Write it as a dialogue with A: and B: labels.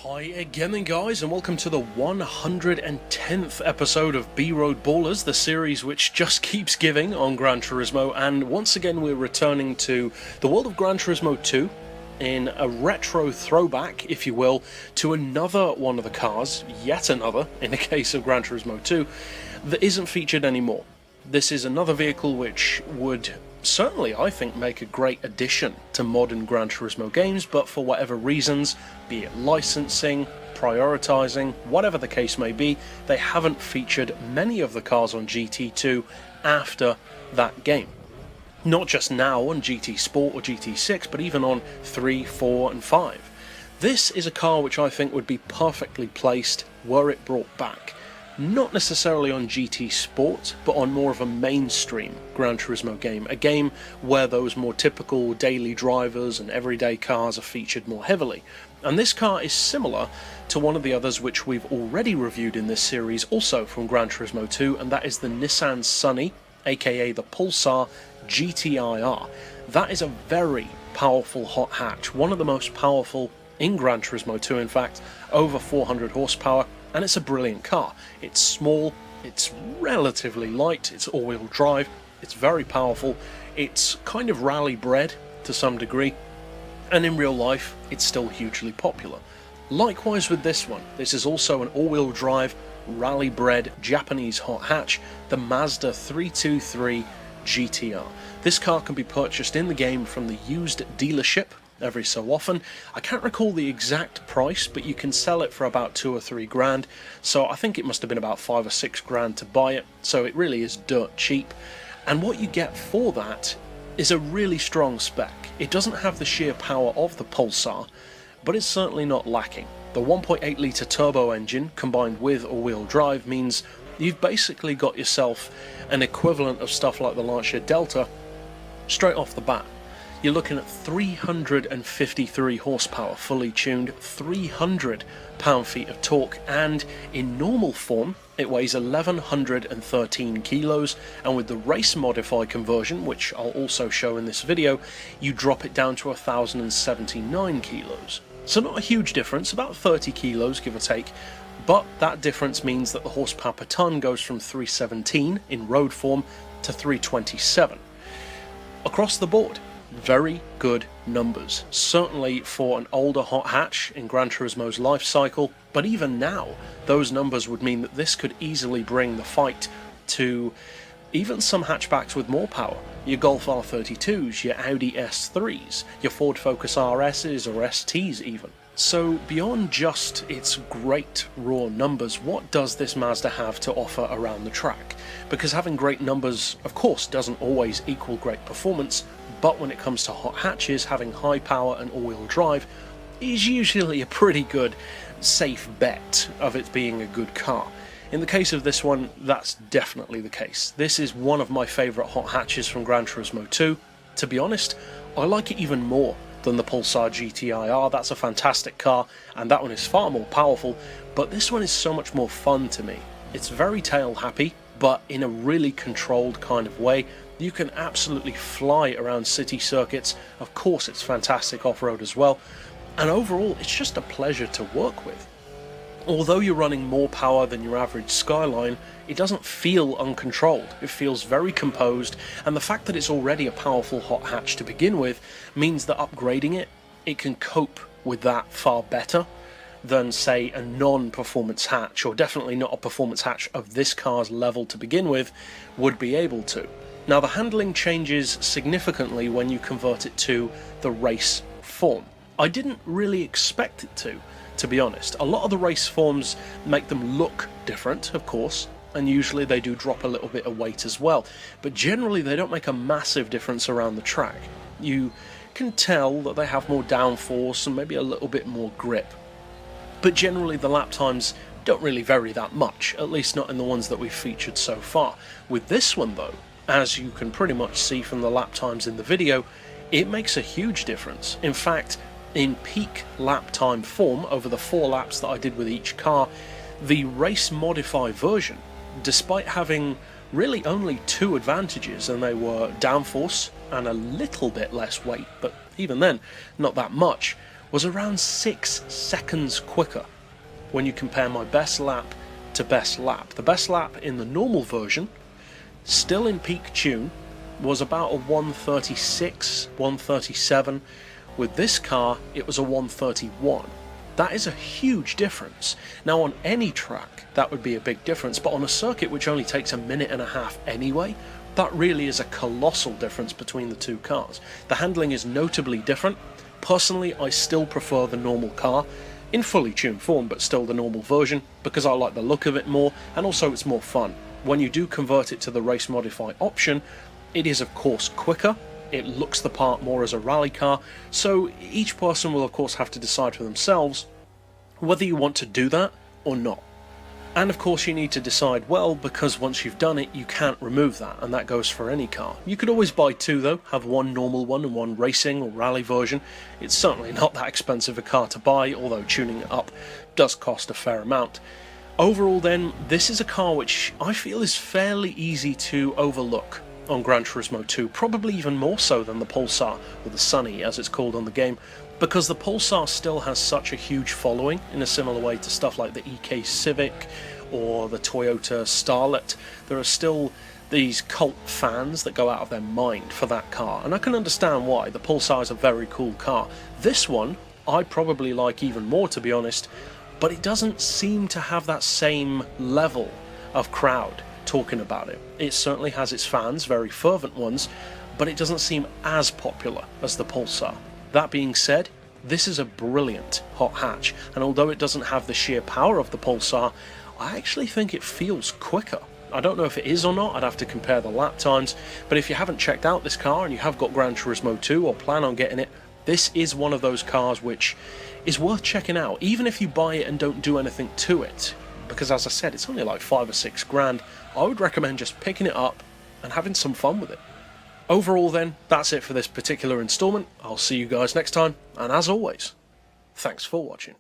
A: Hi again then guys, and welcome to the 110th episode of B-Road Ballers, the series which just keeps giving on Gran Turismo, and once again we're returning to the world of Gran Turismo 2 in a retro throwback, if you will, to another one of the cars, yet another, in the case of Gran Turismo 2, that isn't featured anymore. This is another vehicle which would certainly, I think, make a great addition to modern Gran Turismo games, but for whatever reasons, be it licensing, prioritizing, whatever the case may be, they haven't featured many of the cars on GT2 after that game. Not just now on GT Sport or GT6, but even on 3, 4 and 5. This is a car which I think would be perfectly placed were it brought back. Not necessarily on GT Sport, but on more of a mainstream Gran Turismo game, a game where those more typical daily drivers and everyday cars are featured more heavily. And this car is similar to one of the others which we've already reviewed in this series, also from Gran Turismo 2, and that is the Nissan Sunny, aka the Pulsar GT-IR. That is a very powerful hot hatch, one of the most powerful in Gran Turismo 2 in fact, over 400 horsepower, and it's a brilliant car. It's small, it's relatively light, it's all-wheel drive, it's very powerful, it's kind of rally bred to some degree, and in real life it's still hugely popular. Likewise with this one, this is also an all-wheel drive, rally bred Japanese hot hatch, the Mazda 323 GTR. This car can be purchased in the game from the used dealership every so often. I can't recall the exact price, but you can sell it for about 2 or 3 grand, so I think it must have been about 5 or 6 grand to buy it, so it really is dirt cheap. And what you get for that is a really strong spec. It doesn't have the sheer power of the Pulsar, but it's certainly not lacking. The 1.8 litre turbo engine combined with all-wheel drive means you've basically got yourself an equivalent of stuff like the Lancia Delta straight off the bat. You're looking at 353 horsepower fully tuned, 300 pound-feet of torque, and in normal form it weighs 1113 kilos, and with the race modify conversion, which I'll also show in this video, you drop it down to 1079 kilos. So not a huge difference, about 30 kilos give or take, but that difference means that the horsepower per tonne goes from 317 in road form to 327. Across the board, very good numbers, certainly for an older hot hatch in Gran Turismo's life cycle, but even now those numbers would mean that this could easily bring the fight to even some hatchbacks with more power, your Golf R32s, your Audi S3s, your Ford Focus RSs or STs even. So beyond just its great raw numbers, what does this Mazda have to offer around the track? Because having great numbers, of course, doesn't always equal great performance, but when it comes to hot hatches, having high power and all-wheel drive is usually a pretty good, safe bet of it being a good car. In the case of this one, that's definitely the case. This is one of my favourite hot hatches from Gran Turismo 2. To be honest, I like it even more than the Pulsar GT-IR. That's a fantastic car, and that one is far more powerful, but this one is so much more fun to me. It's very tail happy, but in a really controlled kind of way. You can absolutely fly around city circuits. Of course it's fantastic off-road as well, and overall it's just a pleasure to work with. Although you're running more power than your average Skyline, it doesn't feel uncontrolled. It feels very composed, and the fact that it's already a powerful hot hatch to begin with means that upgrading it can cope with that far better than, say, a non-performance hatch, or definitely not a performance hatch of this car's level to begin with, would be able to. Now the handling changes significantly when you convert it to the race form. I didn't really expect it to be honest. A lot of the race forms make them look different, of course, and usually they do drop a little bit of weight as well, but generally they don't make a massive difference around the track. You can tell that they have more downforce and maybe a little bit more grip, but generally the lap times don't really vary that much, at least not in the ones that we've featured so far. With this one though, as you can pretty much see from the lap times in the video, it makes a huge difference. In fact, in peak lap time form, over the 4 laps that I did with each car, the race modify version, despite having really only 2 advantages, and they were downforce and a little bit less weight, but even then, not that much, was around 6 seconds quicker when you compare my best lap to best lap. The best lap in the normal version, still in peak tune, was about a 136, 137. With this car, it was a 131. That is a huge difference. Now on any track, that would be a big difference, but on a circuit which only takes a minute and a half anyway, that really is a colossal difference between the two cars. The handling is notably different. Personally, I still prefer the normal car, in fully tuned form, but still the normal version, because I like the look of it more, and also it's more fun. When you do convert it to the race modify option, it is of course quicker, it looks the part more as a rally car, so each person will of course have to decide for themselves whether you want to do that or not. And of course you need to decide well, because once you've done it you can't remove that, and that goes for any car. You could always buy two though, have one normal one and one racing or rally version. It's certainly not that expensive a car to buy, although tuning it up does cost a fair amount. Overall then, this is a car which I feel is fairly easy to overlook on Gran Turismo 2, probably even more so than the Pulsar, or the Sunny as it's called on the game, because the Pulsar still has such a huge following in a similar way to stuff like the EK Civic or the Toyota Starlet. There are still these cult fans that go out of their mind for that car, and I can understand why. The Pulsar is a very cool car. This one I probably like even more, to be honest, but it doesn't seem to have that same level of crowd talking about it. It certainly has its fans, very fervent ones, but it doesn't seem as popular as the Pulsar. That being said, this is a brilliant hot hatch, and although it doesn't have the sheer power of the Pulsar, I actually think it feels quicker. I don't know if it is or not, I'd have to compare the lap times, but if you haven't checked out this car and you have got Gran Turismo 2 or plan on getting it, this is one of those cars which is worth checking out, even if you buy it and don't do anything to it. Because as I said, it's only like 5 or 6 grand. I would recommend just picking it up and having some fun with it. Overall then, that's it for this particular installment. I'll see you guys next time, and as always, thanks for watching.